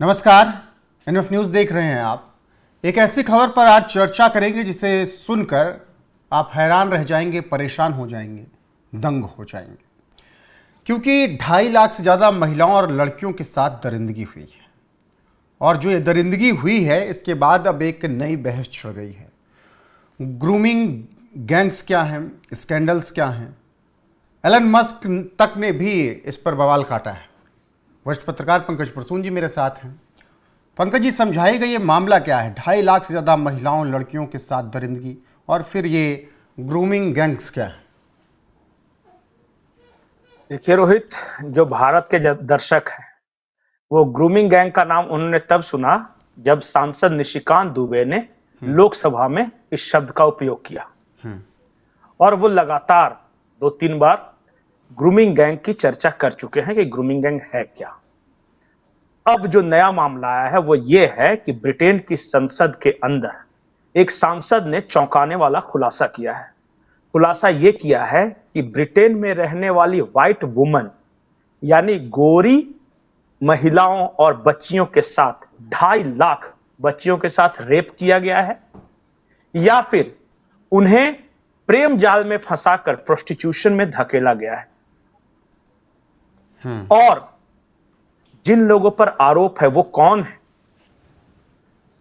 नमस्कार, NF news देख रहे हैं आप। एक ऐसी खबर पर आज चर्चा करेंगे जिसे सुनकर आप हैरान रह जाएंगे, परेशान हो जाएंगे, दंग हो जाएंगे, क्योंकि 2.5 लाख से ज़्यादा महिलाओं और लड़कियों के साथ दरिंदगी हुई है। और जो ये दरिंदगी हुई है, इसके बाद अब एक नई बहस छिड़ गई है। ग्रूमिंग गैंग्स क्या हैं, स्कैंडल्स क्या हैं, एलन मस्क तक ने भी इस पर बवाल काटा है। वरिष्ठ पत्रकार पंकज प्रसून जी मेरे साथ हैं। पंकज जी, समझाइएगा ये मामला क्या है? 2.5 लाख से ज़्यादा महिलाओं लड़कियों के साथ दरिंदगी और फिर ये ग्रूमिंग गैंग्स क्या है? देखिए रोहित, जो भारत के दर्शक हैं वो ग्रूमिंग गैंग का नाम उन्होंने तब सुना जब सांसद निशिकांत दुबे ने लोकसभा में इस शब्द का उपयोग किया और वो लगातार 2-3 बार ग्रूमिंग गैंग की चर्चा कर चुके हैं कि ग्रूमिंग गैंग है क्या। अब जो नया मामला आया है वो ये है कि ब्रिटेन की संसद के अंदर एक सांसद ने चौंकाने वाला खुलासा किया है। खुलासा ये किया है कि ब्रिटेन में रहने वाली व्हाइट वुमन यानी गोरी महिलाओं और बच्चियों के साथ 2.5 लाख बच्चियों के साथ रेप किया गया है या फिर उन्हें प्रेम जाल में फंसाकर प्रोस्टिट्यूशन में धकेला गया है। और जिन लोगों पर आरोप है वो कौन है?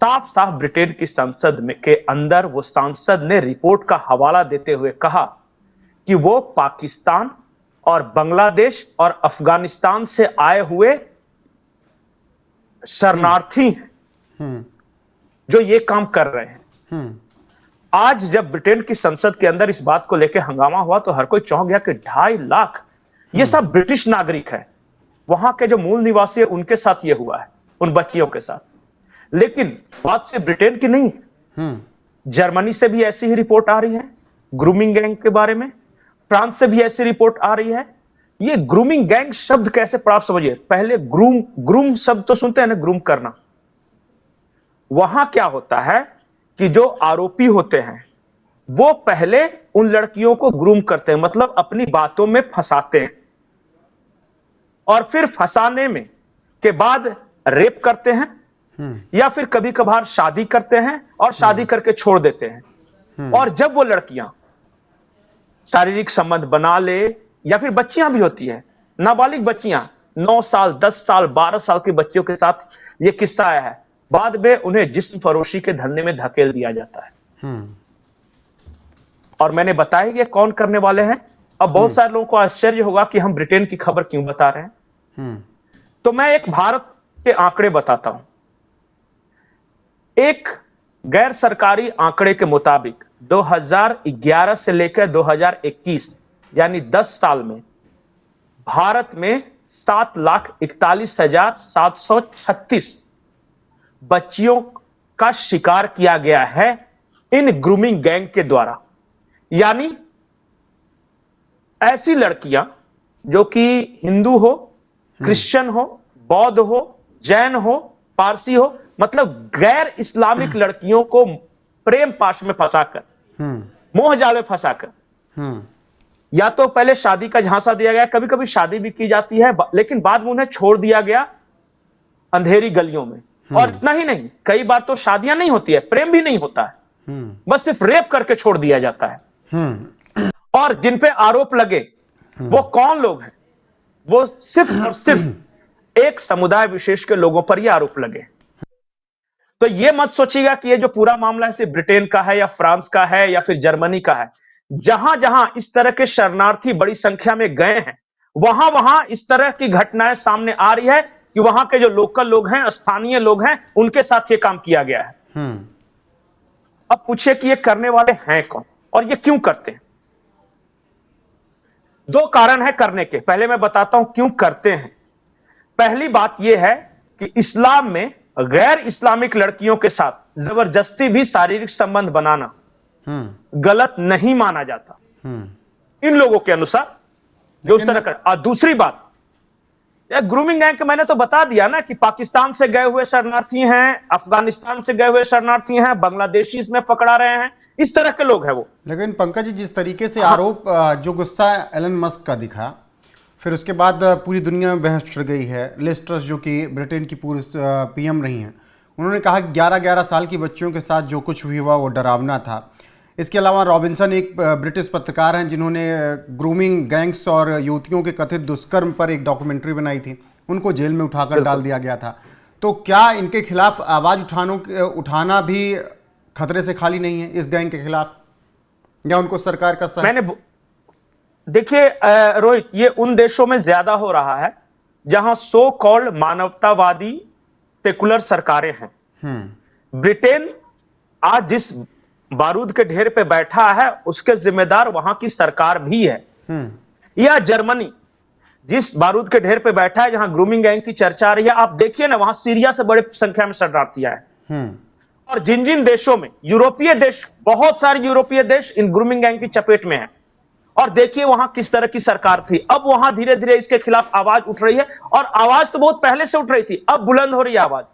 साफ साफ ब्रिटेन की संसद में के अंदर वो सांसद ने रिपोर्ट का हवाला देते हुए कहा कि वो पाकिस्तान और बांग्लादेश और अफगानिस्तान से आए हुए शरणार्थी हैं जो ये काम कर रहे हैं। आज जब ब्रिटेन की संसद के अंदर इस बात को लेकर हंगामा हुआ तो हर कोई चौंक गया कि 2.5 लाख ये सब ब्रिटिश नागरिक है, वहां के जो मूल निवासी है उनके साथ ये हुआ है, उन बच्चियों के साथ। लेकिन बात से ब्रिटेन की नहीं है, जर्मनी से भी ऐसी ही रिपोर्ट आ रही है ग्रूमिंग गैंग के बारे में, फ्रांस से भी ऐसी रिपोर्ट आ रही है। ये ग्रूमिंग गैंग शब्द कैसे पड़ा आप समझिए। पहले ग्रूम शब्द तो सुनते हैं ना, ग्रूम करना। वहां क्या होता है कि जो आरोपी होते हैं वो पहले उन लड़कियों को ग्रूम करते हैं, मतलब अपनी बातों में फंसाते हैं और फिर फंसाने में के बाद रेप करते हैं या फिर कभी कभार शादी करते हैं और शादी करके छोड़ देते हैं। और जब वो लड़कियां शारीरिक संबंध बना ले या फिर बच्चियां भी होती है, नाबालिग बच्चियां 9 साल 10 साल 12 साल की बच्चियों के साथ ये किस्सा आया है, बाद में उन्हें जिस्म फरोशी के धंधे में धकेल दिया जाता है। और मैंने बताया ये कौन करने वाले हैं। अब बहुत सारे लोगों को आश्चर्य होगा कि हम ब्रिटेन की खबर क्यों बता रहे हैं। तो मैं एक भारत के आंकड़े बताता हूं। एक गैर सरकारी आंकड़े के मुताबिक 2011 से लेकर 2021 यानी 10 साल में भारत में 7,41,736 बच्चियों का शिकार किया गया है इन ग्रूमिंग गैंग के द्वारा। यानी ऐसी लड़कियां जो कि हिंदू हो, क्रिश्चियन हो, बौद्ध हो, जैन हो, पारसी हो, मतलब गैर इस्लामिक लड़कियों को प्रेम पाश में फंसाकर, मोह जाल में फंसाकर या तो पहले शादी का झांसा दिया गया, कभी कभी शादी भी की जाती है, लेकिन बाद में उन्हें छोड़ दिया गया अंधेरी गलियों में। और इतना ही नहीं, कई बार तो शादियां नहीं होती है, प्रेम भी नहीं होता है, बस सिर्फ रेप करके छोड़ दिया जाता है। और जिन पे आरोप लगे वो कौन लोग हैं? वो सिर्फ और सिर्फ एक समुदाय विशेष के लोगों पर ये आरोप लगे। तो ये मत सोचिएगा कि ये जो पूरा मामला है सिर्फ ब्रिटेन का है या फ्रांस का है या फिर जर्मनी का है। जहां जहां इस तरह के शरणार्थी बड़ी संख्या में गए हैं वहां वहां इस तरह की घटनाएं सामने आ रही है कि वहां के जो लोकल लोग हैं, स्थानीय लोग हैं, उनके साथ ये काम किया गया है। अब पूछिए कि ये करने वाले हैं कौन और ये क्यों करते हैं? 2 कारण है करने के। पहले मैं बताता हूं क्यों करते हैं। पहली बात यह है कि इस्लाम में गैर इस्लामिक लड़कियों के साथ जबरदस्ती भी शारीरिक संबंध बनाना गलत नहीं माना जाता इन लोगों के अनुसार जो उस तरह कर। और दूसरी बात, ग्रूमिंग गैंग के मैंने तो बता दिया ना कि पाकिस्तान से गए हुए शरणार्थी हैं, अफगानिस्तान से गए हुए शरणार्थी हैं, बांग्लादेशी इसमें पकड़ा रहे हैं, इस तरह के लोग हैं वो। लेकिन पंकज जी, जिस तरीके से आरोप, जो गुस्सा एलन मस्क का दिखा, फिर उसके बाद पूरी दुनिया में बहस छिड़ गई है। लिज ट्रस जो कि ब्रिटेन की पूर्व पीएम रही हैं, उन्होंने कहा कि 11-11 साल की बच्चियों के साथ जो कुछ भी हुआ वो डरावना था। इसके अलावा रॉबिन्सन एक ब्रिटिश पत्रकार हैं जिन्होंने ग्रूमिंग गैंग्स और युवतियों के कथित दुष्कर्म पर एक डॉक्यूमेंट्री बनाई थी, उनको जेल में उठाकर डाल दिया गया था। तो क्या इनके खिलाफ आवाज़ उठाना भी खतरे से खाली नहीं है इस गैंग के खिलाफ, या उनको सरकार का देखिए रोहित, ये उन देशों में ज्यादा हो रहा है जहां सो कॉल्ड मानवतावादी सेकुलर सरकारें हैं। ब्रिटेन आज जिस बारूद के ढेर पे बैठा है उसके जिम्मेदार वहां की सरकार भी है। या जर्मनी जिस बारूद के ढेर पे बैठा है जहां ग्रूमिंग गैंग की चर्चा आ रही है, आप देखिए ना, वहां सीरिया से बड़े संख्या में शरणार्थियां हैं। और जिन जिन देशों में यूरोपीय देश, बहुत सारे यूरोपीय देश इन ग्रूमिंग गैंग की चपेट में है, और देखिए वहां किस तरह की सरकार थी। अब वहां धीरे धीरे इसके खिलाफ आवाज उठ रही है, और आवाज तो बहुत पहले से उठ रही थी, अब बुलंद हो रही है आवाज।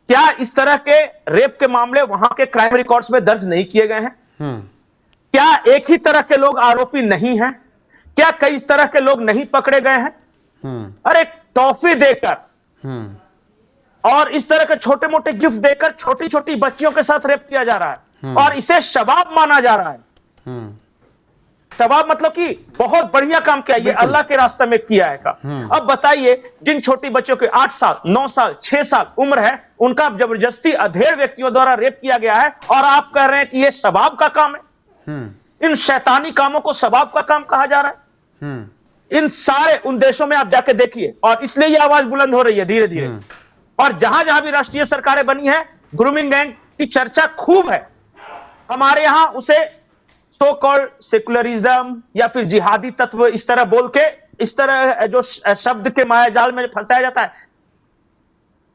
क्या इस तरह के रेप के मामले वहां के क्राइम रिकॉर्ड्स में दर्ज नहीं किए गए हैं? क्या एक ही तरह के लोग आरोपी नहीं हैं? क्या कई इस तरह के लोग नहीं पकड़े गए हैं? अरे टॉफी देकर और इस तरह के छोटे मोटे गिफ्ट देकर छोटी छोटी बच्चियों के साथ रेप किया जा रहा है, और इसे शबाब माना जा रहा है। शबाब मतलब कि बहुत बढ़िया काम किया, ये अल्लाह के रास्ते में किया है का। अब बताइए, जिन छोटी बच्चों के 8 साल 9 साल 6 साल उम्र है, उनका जबरदस्ती अधेड़ व्यक्तियों द्वारा रेप किया गया है, और आप कह रहे हैं कि ये शबाब का काम है। इन शैतानी कामों को शबाब का काम कहा जा रहा है। इन सारे उन देशों में आप जाके देखिए, और इसलिए ये आवाज बुलंद हो रही है धीरे धीरे। और जहां जहां भी राष्ट्रीय सरकारें बनी है, ग्रूमिंग गैंग की चर्चा खूब है। हमारे यहां उसे सो कॉल्ड सेकुलरिज्म या फिर जिहादी तत्व इस तरह बोल के, इस तरह जो शब्द के मायाजाल में फंसाया जाता है।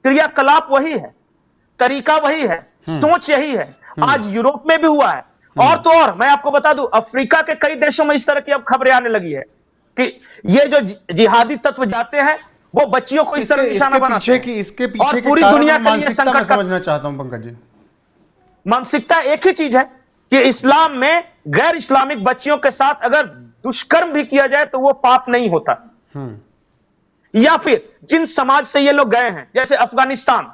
क्रियाकलाप वही है, तरीका वही है, सोच यही है। आज यूरोप में भी हुआ है, और तो और मैं आपको बता दूं, अफ्रीका के कई देशों में इस तरह की अब खबरें आने लगी है कि ये जो जिहादी तत्व जाते हैं वो बच्चियों को इस तरह निशाना बनाते हैं। इसके पीछे पूरी दुनिया के लिए मानसिकता मैं समझना चाहता हूं पंकज जी। मानसिकता एक ही चीज है कि इस्लाम में गैर इस्लामिक बच्चियों के साथ अगर दुष्कर्म भी किया जाए तो वो पाप नहीं होता। या फिर जिन समाज से ये लोग गए हैं, जैसे अफगानिस्तान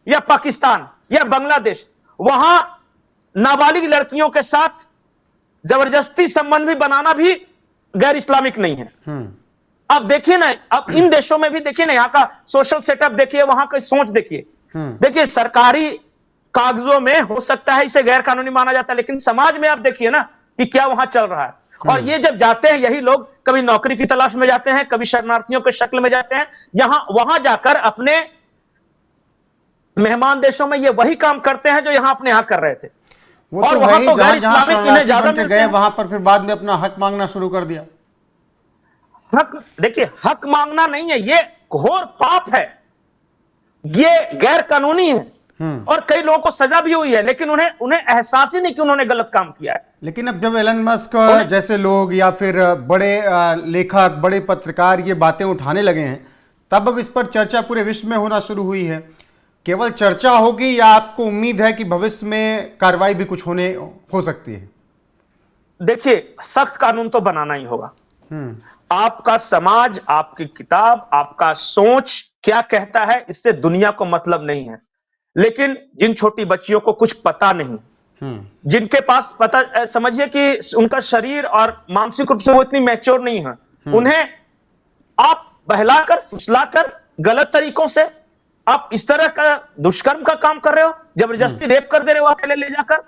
या पाकिस्तान या बांग्लादेश, वहां नाबालिग लड़कियों के साथ जबरदस्ती संबंध भी बनाना भी गैर इस्लामिक नहीं है। अब देखिए ना, अब इन देशों में भी देखिए ना, यहाँ का सोशल सेटअप देखिए, वहां की सोच देखिए। देखिए, सरकारी कागजों में हो सकता है इसे गैर कानूनी माना जाता है, लेकिन समाज में आप देखिए ना कि क्या वहां चल रहा है। और ये जब जाते हैं यही लोग, कभी नौकरी की तलाश में जाते हैं, कभी शरणार्थियों के शक्ल में जाते हैं, वहां जाकर अपने मेहमान देशों में ये वही काम करते हैं जो यहां अपने यहां कर रहे थे। वो तो वहां तो गैर इस्लामिक इन्हें ज्यादा मिलते गए, वहां पर फिर बाद में अपना हक मांगना शुरू कर दिया। हक, देखिए, हक मांगना नहीं है, ये घोर पाप है, ये गैर कानूनी है, और कई लोगों को सजा भी हुई है, लेकिन उन्हें एहसास ही नहीं कि उन्होंने गलत काम किया है। लेकिन अब जब एलन मस्क जैसे लोग या फिर बड़े लेखक, बड़े पत्रकार ये बातें उठाने लगे हैं, तब अब इस पर चर्चा पूरे विश्व में होना शुरू हुई है। केवल चर्चा होगी या आपको उम्मीद है कि भविष्य में कार्रवाई भी कुछ हो सकती है? देखिए, सख्त कानून तो बनाना ही होगा। आपका समाज, आपकी किताब, आपका सोच क्या कहता है, इससे दुनिया को मतलब नहीं है। लेकिन जिन छोटी बच्चियों को कुछ पता नहीं, जिनके पास पता, समझिए कि उनका शरीर और मानसिक रूप से वो इतनी मैच्योर नहीं है, उन्हें आप बहलाकर फुसलाकर गलत तरीकों से आप इस तरह का दुष्कर्म का काम कर रहे हो, जबरदस्ती रेप कर दे रहे हो अकेले ले जाकर,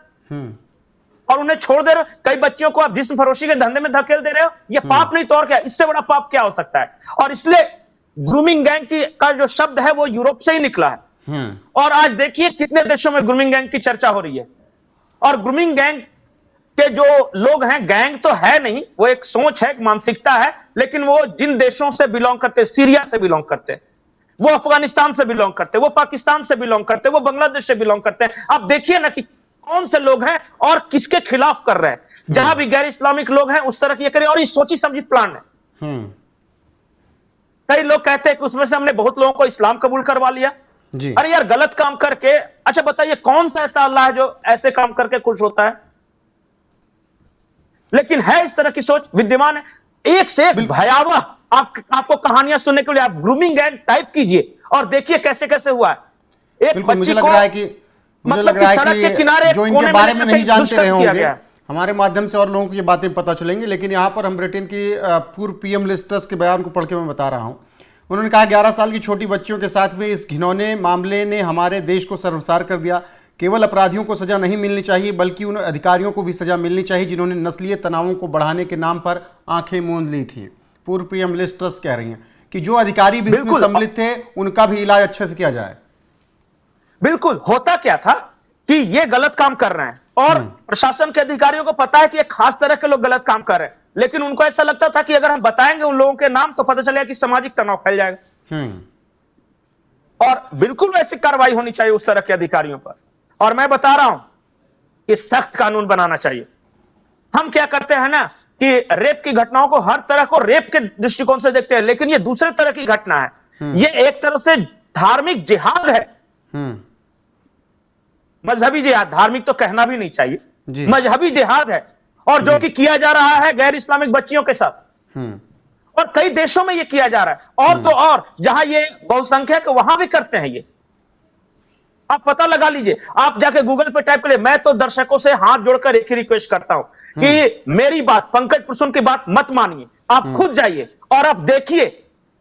और उन्हें छोड़ दे रहे हो। कई बच्चियों को आप जिस्म फरोशी के धंधे में धकेल दे रहे हो। ये पाप नहीं तो और क्या, इससे बड़ा पाप क्या हो सकता है? और इसलिए ग्रूमिंग गैंग का जो शब्द है वो यूरोप से ही निकला है। और आज देखिए कितने देशों में ग्रूमिंग गैंग की चर्चा हो रही है। और ग्रूमिंग गैंग के जो लोग हैं, गैंग तो है नहीं, वो एक सोच है, एक मानसिकता है, लेकिन वो जिन देशों से बिलोंग करते, सीरिया से बिलोंग करते, वो अफगानिस्तान से बिलोंग करते, वो पाकिस्तान से बिलोंग करते, वो बांग्लादेश से बिलोंग करते हैं। आप देखिए ना कि कौन से लोग हैं और किसके खिलाफ कर रहे हैं। जहां भी गैर इस्लामिक लोग हैं उस तरह की ये करें, और ये सोची समझी प्लान है। कई लोग कहते हैं कि उसमें से हमने बहुत लोगों को इस्लाम कबूल करवा लिया जी। अरे यार, गलत काम करके, अच्छा बताइए कौन सा ऐसा अल्लाह है जो ऐसे काम करके खुश होता है? लेकिन है इस तरह की सोच विद्यमान है। एक से एक भयावह आपको कहानियां सुनने के लिए आप ग्रूमिंग गैंग टाइप कीजिए और देखिए कैसे कैसे हुआ है। एक बिल्कुल, बच्ची को मुझे लग मतलब रहा कि है सड़क के कि किनारे जो इनके कोने बारे में लेकर नहीं के जानते रहे दुष्कर्म किया होंगे, गया। हमारे माध्यम से और लोगों को ये बातें पता चलेंगी। लेकिन यहाँ पर हम ब्रिटेन की पूर्व पीएम लिज ट्रस के बयान को पढ़ के मैं बता रहा हूँ। उन्होंने कहा 11 साल की छोटी बच्चियों के साथ हुए इस घिनौने मामले ने हमारे देश को शर्मसार कर दिया। केवल अपराधियों को सजा नहीं मिलनी चाहिए बल्कि उन अधिकारियों को भी सजा मिलनी चाहिए जिन्होंने नस्लीय तनावों को बढ़ाने के नाम पर आंखें मूंद ली थी। पूर्व पीएम लिज ट्रस कह रही हैं कि जो अधिकारी भी इसमें सम्मिलित थे उनका भी इलाज अच्छे से किया जाए। बिल्कुल, होता क्या था कि ये गलत काम कर रहे हैं और प्रशासन के अधिकारियों को पता है कि एक खास तरह के लोग गलत काम कर रहे हैं, लेकिन उनको ऐसा लगता था कि अगर हम बताएंगे उन लोगों के नाम तो पता चलेगा कि सामाजिक तनाव फैल जाएगा। और बिल्कुल ऐसी कार्रवाई होनी चाहिए उस तरह के अधिकारियों पर। और मैं बता रहा हूं कि सख्त कानून बनाना चाहिए। हम क्या करते हैं ना कि रेप की घटनाओं को हर तरह को रेप के दृष्टिकोण से देखते हैं, लेकिन ये दूसरे तरह की घटना है। ये एक तरह से धार्मिक जिहाद है, मजहबी जिहाद। धार्मिक तो कहना भी नहीं चाहिए, मजहबी जिहाद है, और जो कि किया जा रहा है गैर इस्लामिक बच्चियों के साथ। और कई देशों में ये किया जा रहा है, और तो और जहां ये बहुसंख्यक वहां भी करते हैं ये। आप पता लगा लीजिए, आप जाके गूगल पे टाइप करिए। मैं तो दर्शकों से हाथ जोड़कर एक ही रिक्वेस्ट करता हूं कि मेरी बात, पंकज प्रसून की बात मत मानिए। आप खुद जाइए और आप देखिए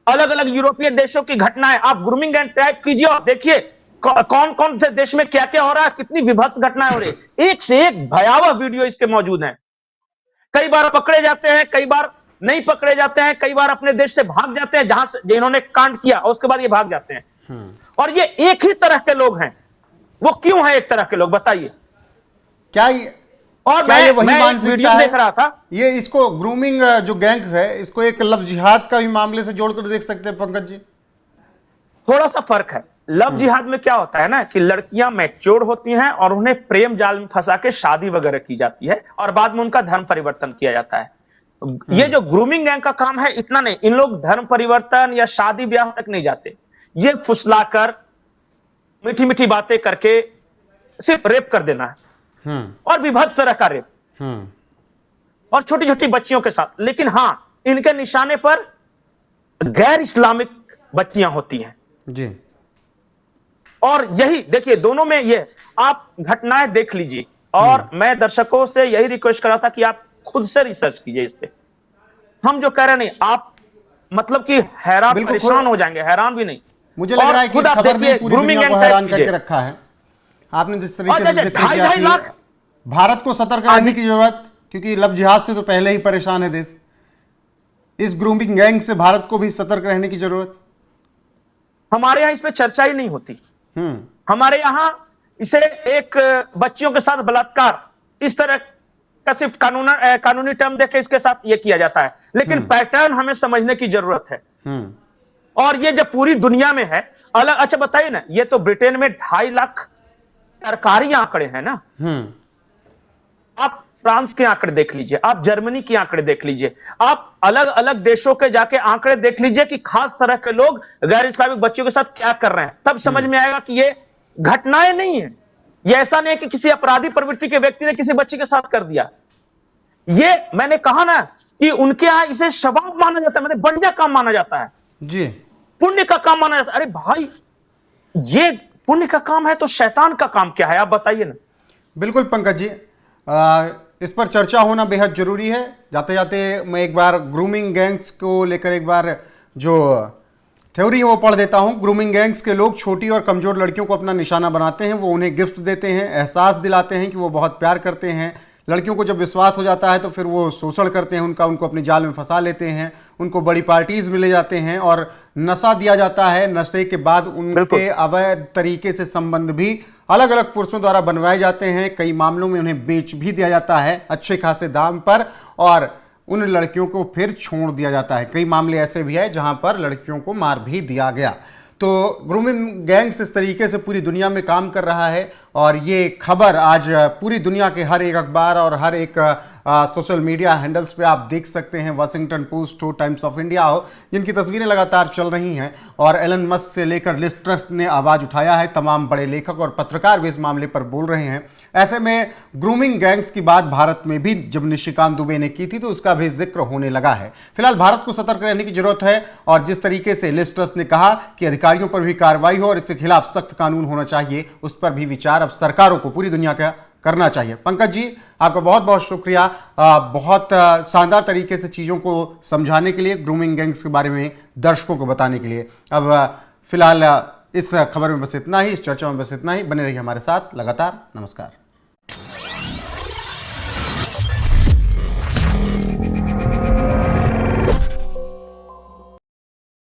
अलग अलग यूरोपीय देशों की घटनाएं। आप ग्रूमिंग एंड टाइप कीजिए और देखिए कौन कौन से देश में क्या क्या हो रहा है, कितनी विभत्स घटनाएं हो रही है। एक से एक भयावह वीडियो इसके मौजूद हैं। कई बार पकड़े जाते हैं, कई बार नहीं पकड़े जाते हैं, कई बार अपने देश से भाग जाते हैं जहां से जिन्होंने कांड किया, और उसके बाद ये भाग जाते हैं। और ये एक ही तरह के लोग हैं। वो क्यों है एक तरह के लोग, बताइए? क्या और क्या ये वही मानसिकता है? देख रहा था ये इसको ग्रूमिंग जो गैंग्स है इसको एक लव जिहाद का भी मामले से जोड़कर देख सकते हैं पंकज जी? थोड़ा सा फर्क है। लव जिहाद में क्या होता है ना कि लड़कियां मैच्योर होती हैं और उन्हें प्रेम जाल में फंसा के शादी वगैरह की जाती है और बाद में उनका धर्म परिवर्तन किया जाता है। ये जो ग्रूमिंग गैंग का काम है, इतना नहीं, इन लोग धर्म परिवर्तन या शादी ब्याह तक नहीं जाते। ये फुसलाकर मीठी मीठी बातें करके सिर्फ रेप कर देना है, और विभत्स तरह का रेप, और छोटी छोटी बच्चियों के साथ। लेकिन हां, इनके निशाने पर गैर इस्लामिक बच्चियां होती हैं जी। और यही देखिए, दोनों में ये आप घटनाएं देख लीजिए। और मैं दर्शकों से यही रिक्वेस्ट कर रहा था कि आप खुद से रिसर्च कीजिए इस पे। हम जो कह रहे नहीं, आप मतलब कि हैरान परेशान हो जाएंगे, हैरान भी नहीं। मुझे लग रहा है कि इस खबर ने पूरी दुनिया को हैरान करके रखा है। आपने जिस तरीके से जिक्र किया कि भारत को सतर्क रहने की जरूरत, क्योंकि लव जिहाद से तो पहले ही परेशान है देश। इस ग्रूमिंग गैंग से भारत को भी सतर्क रहने की जरूरत। हमारे यहां इस पे चर्चा ही नहीं होती। हमारे यहां इसे एक बच्चियों के साथ बलात्कार इस तरह का सिर्फ कानूनी टर्म देके इसके साथ ये किया जाता है, लेकिन पैटर्न हमें समझने की जरूरत है। और ये जब पूरी दुनिया में है अलग। अच्छा बताइए ना, ये तो ब्रिटेन में 2.5 लाख सरकारी आंकड़े हैं ना। आप फ्रांस के आंकड़े देख लीजिए, आप जर्मनी के आंकड़े देख लीजिए, आप अलग अलग देशों के जाके आंकड़े देख लीजिए कि खास तरह के लोग गैर इस्लामिक बच्चों के साथ क्या कर रहे हैं। तब समझ में आएगा कि ये घटनाएं नहीं है। ये ऐसा नहीं है कि किसी अपराधी प्रवृत्ति के व्यक्ति ने किसी बच्चे के साथ कर दिया। ये मैंने कहा ना कि उनके यहां इसे शबाब माना जाता है, मतलब बढ़िया काम माना जाता है जी, पुण्य का काम माना जाता है। अरे भाई, ये पुण्य का काम है तो शैतान का काम क्या है, आप बताइए ना। बिल्कुल पंकज जी, इस पर चर्चा होना बेहद जरूरी है। जाते जाते मैं एक बार ग्रूमिंग गैंग्स को लेकर एक बार जो थ्योरी है वो पढ़ देता हूं। ग्रूमिंग गैंग्स के लोग छोटी और कमजोर लड़कियों को अपना निशाना बनाते हैं। वो उन्हें गिफ्ट देते हैं, एहसास दिलाते हैं कि वो बहुत प्यार करते हैं। लड़कियों को जब विश्वास हो जाता है तो फिर वो शोषण करते हैं उनको अपने जाल में फंसा लेते हैं। उनको बड़ी पार्टीज में ले जाते हैं और नशा दिया जाता है। नशे के बाद उनके अवैध तरीके से संबंध भी अलग अलग पुरुषों द्वारा बनवाए जाते हैं। कई मामलों में उन्हें बेच भी दिया जाता है अच्छे खासे दाम पर, और उन लड़कियों को फिर छोड़ दिया जाता है। कई मामले ऐसे भी है जहां पर लड़कियों को मार भी दिया गया। तो ग्रूमिंग गैंग्स इस तरीके से पूरी दुनिया में काम कर रहा है, और ये खबर आज पूरी दुनिया के हर एक अखबार और हर एक सोशल मीडिया हैंडल्स पे आप देख सकते हैं। वाशिंगटन पोस्ट हो, टाइम्स ऑफ इंडिया हो, जिनकी तस्वीरें लगातार चल रही हैं। और एलन मस्क से लेकर लिज ट्रस ने आवाज़ उठाया है। तमाम बड़े लेखक और पत्रकार भी इस मामले पर बोल रहे हैं। ऐसे में ग्रूमिंग गैंग्स की बात भारत में भी जब निशिकांत दुबे ने की थी तो उसका भी जिक्र होने लगा है। फिलहाल भारत को सतर्क रहने की जरूरत है और जिस तरीके से लिज ट्रस ने कहा कि अधिकारियों पर भी कार्रवाई हो और इसके खिलाफ सख्त कानून होना चाहिए, उस पर भी विचार अब सरकारों को पूरी दुनिया का करना चाहिए। पंकज जी, आपका बहुत बहुत शुक्रिया, बहुत शानदार तरीके से चीज़ों को समझाने के लिए, ग्रूमिंग गैंग्स के बारे में दर्शकों को बताने के लिए। अब फिलहाल इस खबर में बस इतना ही, इस चर्चा में बस इतना ही। बने रहिए हमारे साथ लगातार। नमस्कार।